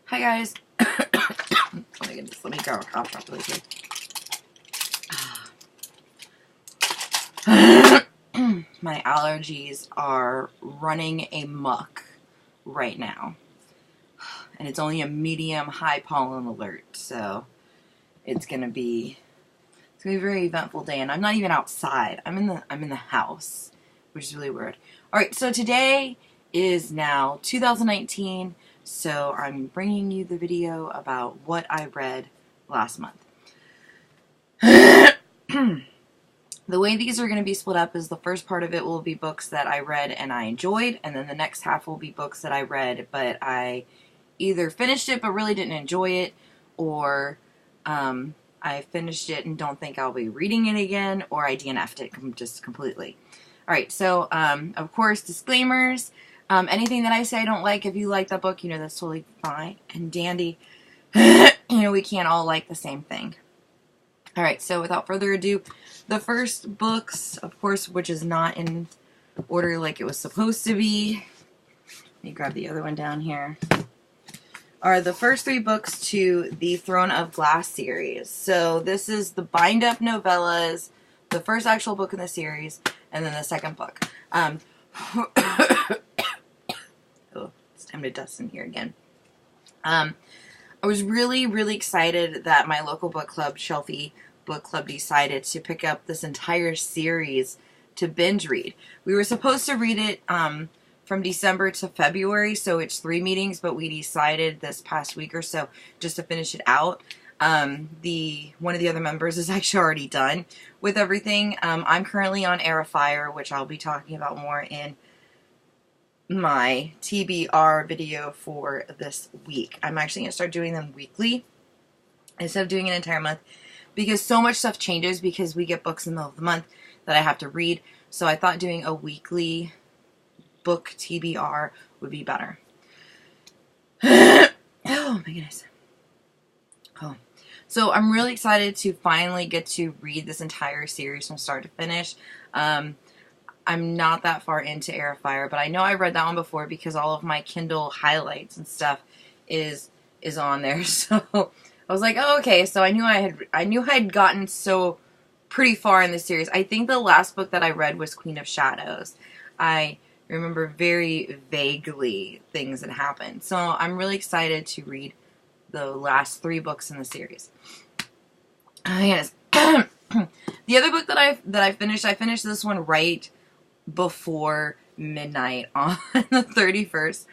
Hi guys. Oh my goodness, let me grab a cough drop really quick. My allergies are running amok right now. And it's only a medium high pollen alert, so it's gonna be a very eventful day, and I'm not even outside. I'm in the house, which is really weird. Alright, so today is now 2019. So I'm bringing you the video about what I read last month. The way these are going to be split up is the first part of it will be books that I read and I enjoyed, and then the next half will be books that I read but I either finished it but really didn't enjoy it, or I finished it and don't think I'll be reading it again, or I DNF'd it just completely. Alright, so of course, disclaimers. Anything that I say I don't like, if you like that book, that's totally fine and dandy. We can't all like the same thing. Alright, so without further ado, the first books, of course, which is not in order like it was supposed to be. Let me grab the other one down here. Are the first 3 books to the Throne of Glass series. So this is the bind-up novellas, the first actual book in the series, and then the second book. It's time to dust in here again. I was really, really excited that my local book club, Shelfie Book Club, decided to pick up this entire series to binge read. We were supposed to read it from December to February, so it's 3 meetings, but we decided this past week or so just to finish it out. One of the other members is actually already done with everything. I'm currently on Heir of Fire, which I'll be talking about more in my TBR video for this week. I'm actually going to start doing them weekly instead of doing an entire month, because so much stuff changes because we get books in the middle of the month that I have to read. So I thought doing a weekly book TBR would be better. Oh my goodness. Oh. So I'm really excited to finally get to read this entire series from start to finish. I'm not that far into Heir of Fire, but I know I read that one before because all of my Kindle highlights and stuff is on there. So I was like, oh, okay. So I knew I had gotten so pretty far in the series. I think the last book that I read was Queen of Shadows. I remember very vaguely things that happened. So I'm really excited to read the last 3 books in the series. Yes. The other book that I finished this one right before midnight on the 31st.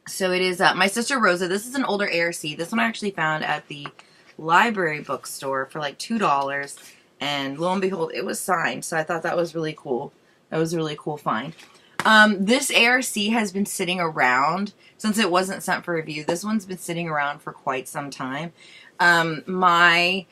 So it is My Sister Rosa. This is an older ARC. This one I actually found at the library bookstore for like $2, and lo and behold, it was signed. So I thought that was really cool. That was a really cool find. This ARC has been sitting around since it wasn't sent for review. This one's been sitting around for quite some time. My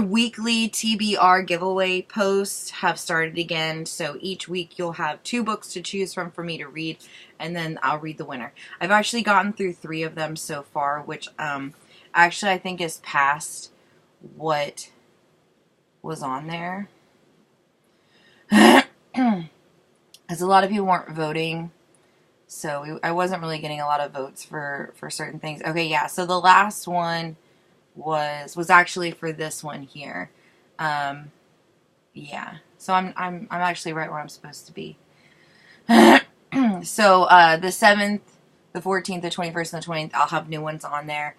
weekly TBR giveaway posts have started again, so each week you'll have 2 books to choose from for me to read, and then I'll read the winner. I've actually gotten through 3 of them so far, which actually I think is past what was on there. As a lot of people weren't voting, so I wasn't really getting a lot of votes for certain things. Okay, yeah, so the last one was actually for this one here. Yeah, so I'm actually right where I'm supposed to be. So the 7th, the 14th, the 21st, and the 20th, I'll have new ones on there.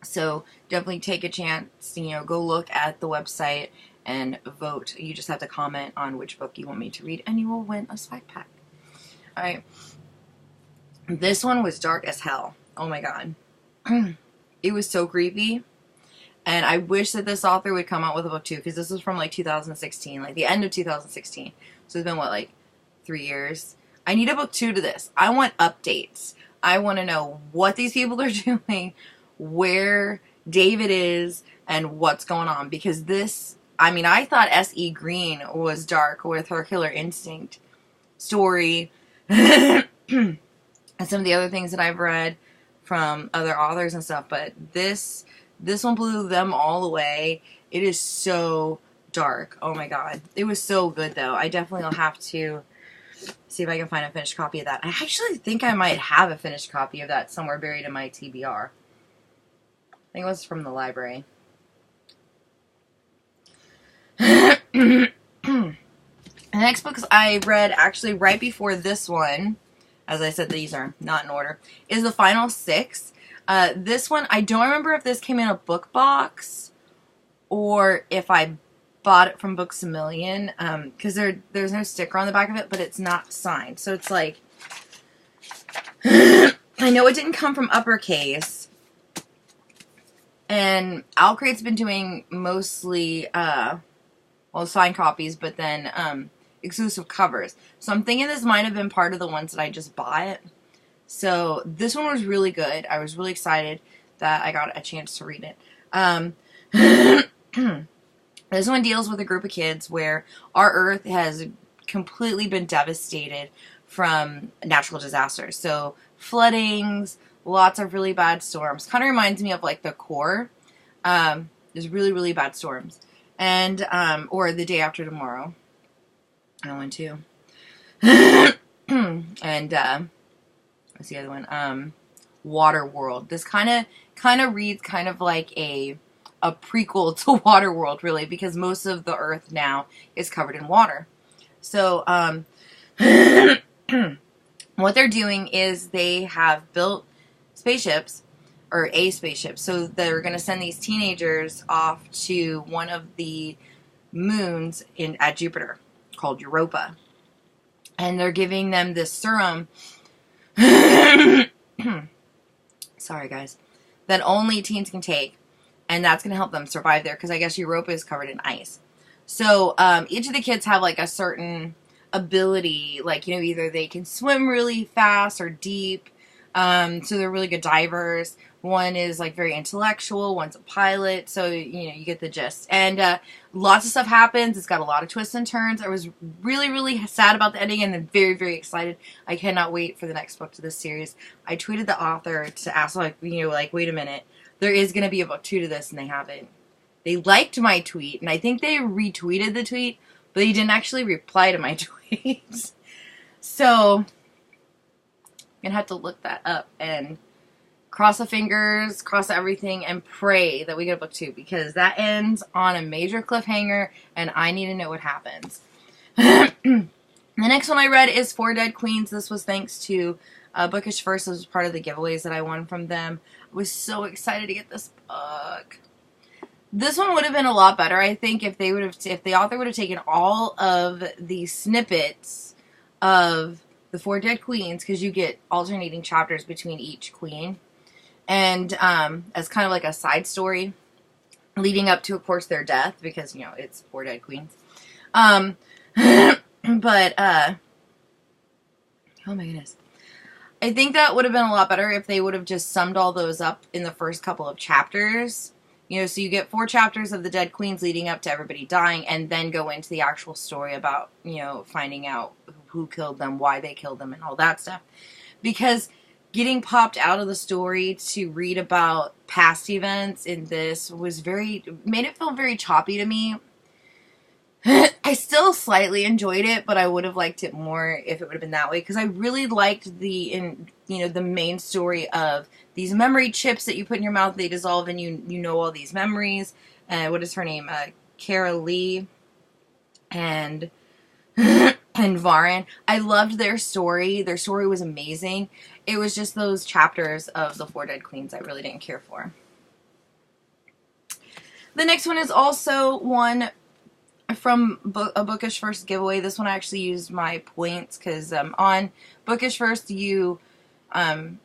So definitely take a chance, go look at the website and vote. You just have to comment on which book you want me to read, and you will win a swag pack. Alright. This one was dark as hell. Oh my god. It was so creepy. And I wish that this author would come out with a book too, because this was from like 2016, like the end of 2016. So it's been what, like 3 years? I need a book 2 to this. I want updates. I want to know what these people are doing, where David is, and what's going on. Because this, I thought S.E. Green was dark with her Killer Instinct story. And some of the other things that I've read from other authors and stuff, but this one blew them all away. It is so dark. Oh my god. It was so good though. I definitely will have to See if I can find a finished copy of that. I actually think I might have a finished copy of that somewhere buried in my TBR. I think it was from the library. The next books I read actually right before this one, as I said, these are not in order, is The Final Six. This one, I don't remember if this came in a book box or if I bought it from Books A Million, because there's no sticker on the back of it, but it's not signed. So it's like, I know it didn't come from Uppercase, and Owlcrate's been doing mostly, signed copies, but then exclusive covers. So I'm thinking this might have been part of the ones that I just bought. So this one was really good. I was really excited that I got a chance to read it. This one deals with a group of kids where our Earth has completely been devastated from natural disasters. So floodings, lots of really bad storms. Kind of reminds me of like The Core. There's really, really bad storms. And, or The Day After Tomorrow. That one too. And, what's the other one? Waterworld. This kind of reads kind of like a prequel to Waterworld, really, because most of the Earth now is covered in water. So, what they're doing is they have built spaceships, or a spaceship, so they're going to send these teenagers off to one of the moons at Jupiter, called Europa. And they're giving them this serum, sorry guys, that only teens can take. And that's going to help them survive there, because I guess Europa is covered in ice. So each of the kids have like a certain ability, like, you know, either they can swim really fast or deep, so they're really good divers. One is like very intellectual, one's a pilot, so you know, you get the gist. And lots of stuff happens. It's got a lot of twists and turns. I was really, really sad about the ending, and then very, very excited. I cannot wait for the next book to this series. I tweeted the author to ask, like, you know, like, wait a minute. There is going to be a book 2 to this, and they haven't. They liked my tweet, and I think they retweeted the tweet, but they didn't actually reply to my tweet. So, I'm going to have to look that up and cross the fingers, cross everything, and pray that we get a book 2, because that ends on a major cliffhanger, and I need to know what happens. The next one I read is Four Dead Queens. This was thanks to Bookish First. This was part of the giveaways that I won from them. I was so excited to get this book. This one would have been a lot better, I think, if the author would have taken all of the snippets of the Four Dead Queens, because you get alternating chapters between each queen, and as kind of like a side story leading up to, of course, their death, because, you know, it's Four Dead Queens. But oh my goodness. I think that would have been a lot better if they would have just summed all those up in the first couple of chapters. You know, so you get 4 chapters of the Dead Queens leading up to everybody dying, and then go into the actual story about, you know, finding out who killed them, why they killed them, and all that stuff. Because getting popped out of the story to read about past events in this made it feel very choppy to me. I still slightly enjoyed it, but I would have liked it more if it would have been that way, because I really liked the main story of these memory chips that you put in your mouth. They dissolve, and you know all these memories. What is her name? Kara Lee and Varin. I loved their story. Their story was amazing. It was just those chapters of the Four Dead Queens I really didn't care for. The next one is also one from a Bookish First giveaway. This one I actually used my points, because on Bookish First you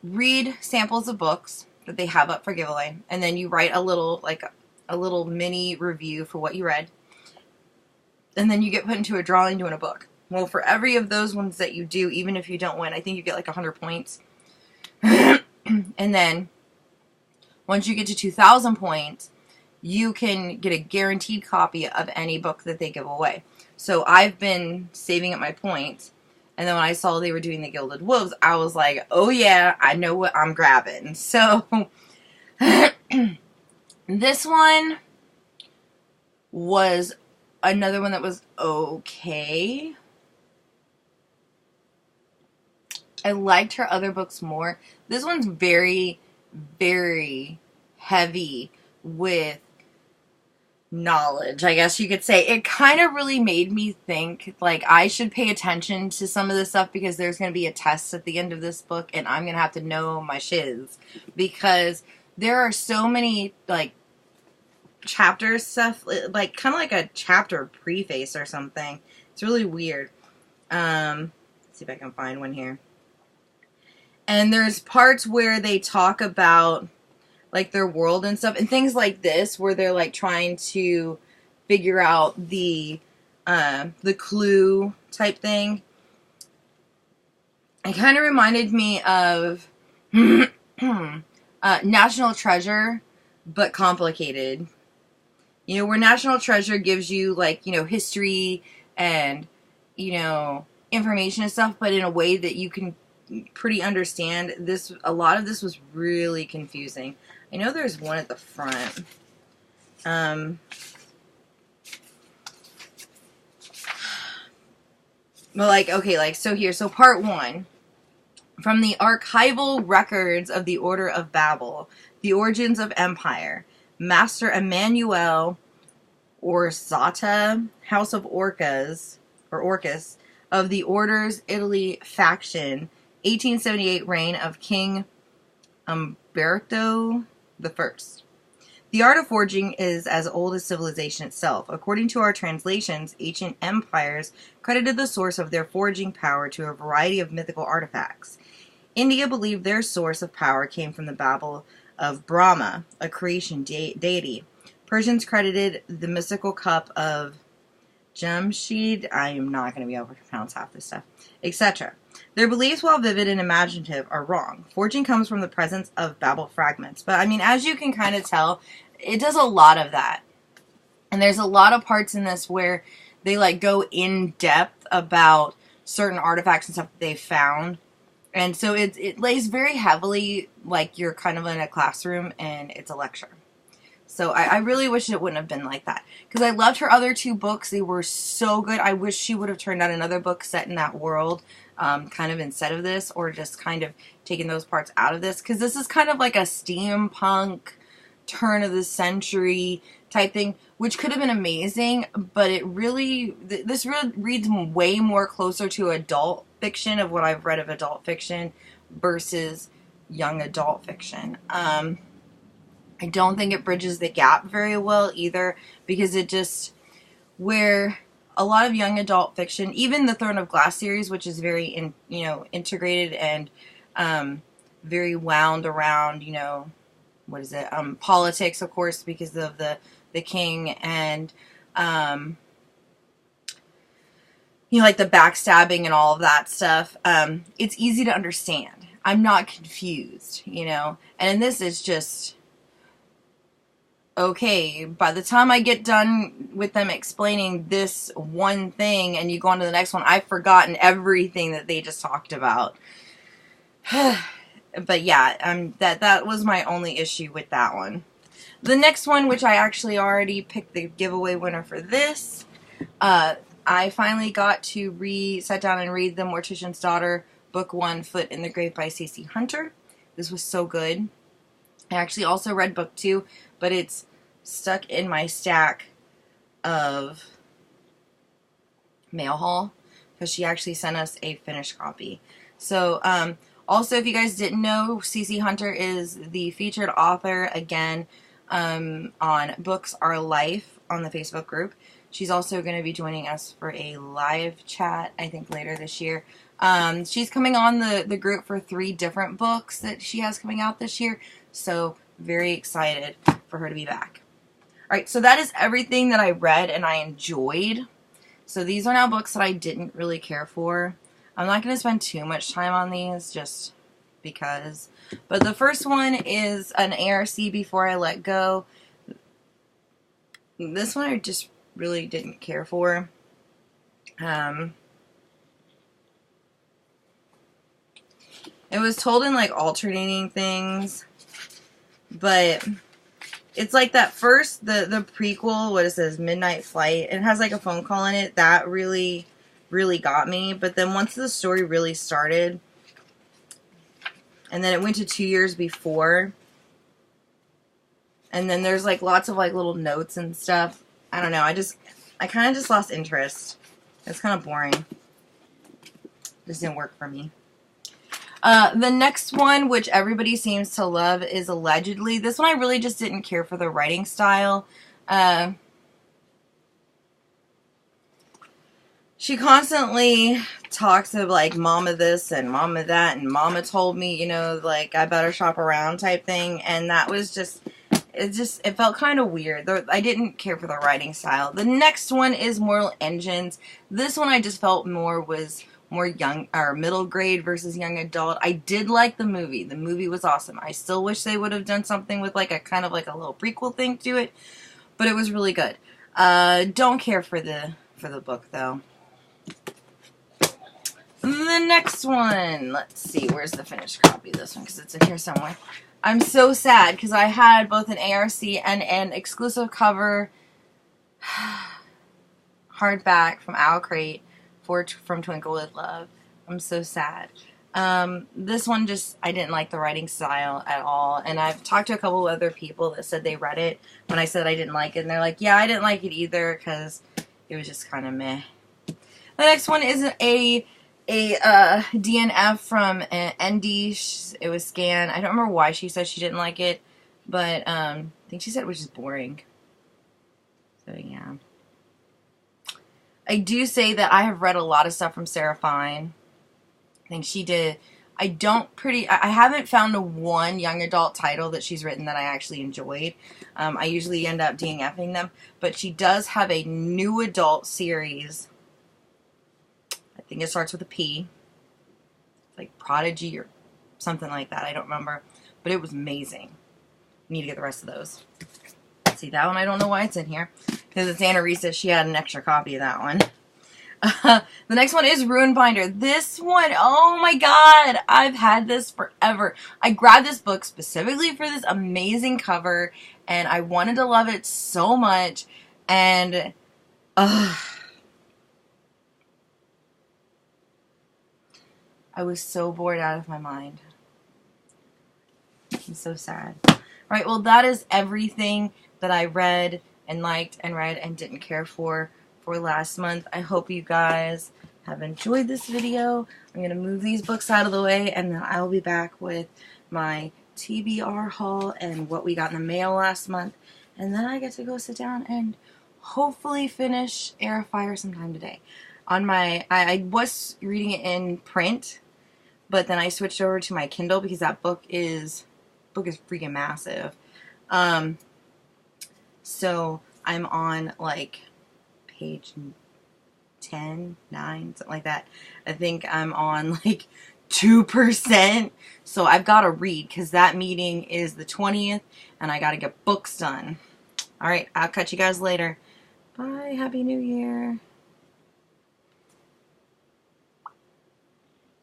read samples of books that they have up for giveaway, and then you write a little mini review for what you read, and then you get put into a drawing to win a book. Well, for every of those ones that you do, even if you don't win, I think you get like 100 points. And then once you get to 2,000 points, you can get a guaranteed copy of any book that they give away. So I've been saving up my points, and then when I saw they were doing the Gilded Wolves, I was like, oh yeah, I know what I'm grabbing. So this one was another one that was okay. I liked her other books more. This one's very, very heavy with knowledge, I guess you could say. It kind of really made me think, like, I should pay attention to some of this stuff because there's going to be a test at the end of this book and I'm going to have to know my shiz. Because there are so many, like, chapter stuff, like, kind of like a chapter preface or something. It's really weird. Let's see if I can find one here. And there's parts where they talk about, like, their world and stuff, and things like this where they're, like, trying to figure out the clue type thing. It kind of reminded me of National Treasure, but complicated. You know, where National Treasure gives you, like, you know, history and, you know, information and stuff, but in a way that you can pretty understand. This, a lot of this was really confusing. I know there's one at the front. Well, like, okay, like, so here, so part 1. From the archival records of the Order of Babel, the origins of empire, Master Emmanuel Orsata, House of Orcas, or Orcus, of the Order's Italy faction, 1878 reign of King Umberto I. The art of forging is as old as civilization itself. According to our translations, ancient empires credited the source of their forging power to a variety of mythical artifacts. India believed their source of power came from the Babel of Brahma, a creation deity. Persians credited the mystical cup of Jamshid, I am not going to be able to pronounce half this stuff, etc. Their beliefs, while vivid and imaginative, are wrong. Forging comes from the presence of Babel fragments. But, I mean, as you can kind of tell, it does a lot of that. And there's a lot of parts in this where they, like, go in depth about certain artifacts and stuff that they found. And so it lays very heavily like you're kind of in a classroom and it's a lecture. So I really wish it wouldn't have been like that. Because I loved her other 2 books. They were so good. I wish she would have turned out another book set in that world, kind of instead of this, or just kind of taken those parts out of this. Because this is kind of like a steampunk, turn of the century type thing, which could have been amazing, but it really, this really reads way more closer to adult fiction of what I've read of adult fiction versus young adult fiction. I don't think it bridges the gap very well either, because it just, where a lot of young adult fiction, even the Throne of Glass series, which is very, integrated and very wound around, what is it, politics, of course, because of the king, and, like the backstabbing and all of that stuff. It's easy to understand. I'm not confused, and in this, it's just, okay, by the time I get done with them explaining this one thing and you go on to the next one, I've forgotten everything that they just talked about. But yeah, that was my only issue with that one. The next one, which I actually already picked the giveaway winner for this, I finally got to sit down and read The Mortician's Daughter, Book 1, Foot in the Grave by C.C. Hunter. This was so good. I actually also read Book 2, but it's stuck in my stack of mail haul because she actually sent us a finished copy. So, also, if you guys didn't know, C.C. Hunter is the featured author, again, on Books Are Life on the Facebook group. She's also going to be joining us for a live chat, I think, later this year. She's coming on the group for 3 different books that she has coming out this year. So, very excited for her to be back. Alright, so that is everything that I read and I enjoyed. So these are now books that I didn't really care for. I'm not going to spend too much time on these, just because. But the first one is an ARC, Before I Let Go. This one I just really didn't care for. It was told in like alternating things, but it's like that first, the prequel, what it says, Midnight Flight, it has like a phone call in it, that really got me. But then once the story really started, and then it went to 2 years before. And then there's like lots of like little notes and stuff. I don't know. I kind of just lost interest. It's kind of boring. Just didn't work for me. The next one, which everybody seems to love, is Allegedly. This one I really just didn't care for the writing style. She constantly talks of like mama this and mama that and mama told me, you know, like I better shop around type thing. And that was just, it felt kind of weird. I didn't care for the writing style. The next one is Mortal Engines. This one I just felt was more young or middle grade versus young adult. I did like the movie. The movie was awesome. I still wish they would have done something with like a kind of like a little prequel thing to it, but it was really good. Don't care for the book though. The next one, let's see, where's the finished copy of this one, because it's in here somewhere. I'm so sad because I had both an ARC and an exclusive cover hardback from Owlcrate from Twinkle with Love. I'm so sad. This one just, I didn't like the writing style at all, and I've talked to a couple of other people that said they read it when I said I didn't like it, and they're like, yeah, I didn't like it either because it was just kind of meh. The next one is a DNF from ND. It was Scan. I don't remember why she said she didn't like it, but I think she said it was just boring. So yeah. I do say that I have read a lot of stuff from Sarah Fine. I think she did. I haven't found one young adult title that she's written that I actually enjoyed. I usually end up DNFing them, but she does have a new adult series. I think it starts with a P. It's like Prodigy or something like that. I don't remember. But it was amazing. Need to get the rest of those. See, that one I don't know why it's in here. Because it's Anna Risa. She had an extra copy of that one. The next one is Ruin Binder. This one, oh my god. I've had this forever. I grabbed this book specifically for this amazing cover. And I wanted to love it so much. And, I was so bored out of my mind. I'm so sad. Alright, well that is everything that I read and liked and read and didn't care for last month. I hope you guys have enjoyed this video. I'm going to move these books out of the way and then I will be back with my TBR haul and what we got in the mail last month. And then I get to go sit down and hopefully finish Heir of Fire sometime today. I was reading it in print, but then I switched over to my Kindle because that book is freaking massive. So I'm on like page 10, 9, something like that. I think I'm on like 2%. So I've got to read because that meeting is the 20th and I got to get books done. Alright, I'll catch you guys later. Bye. Happy New Year.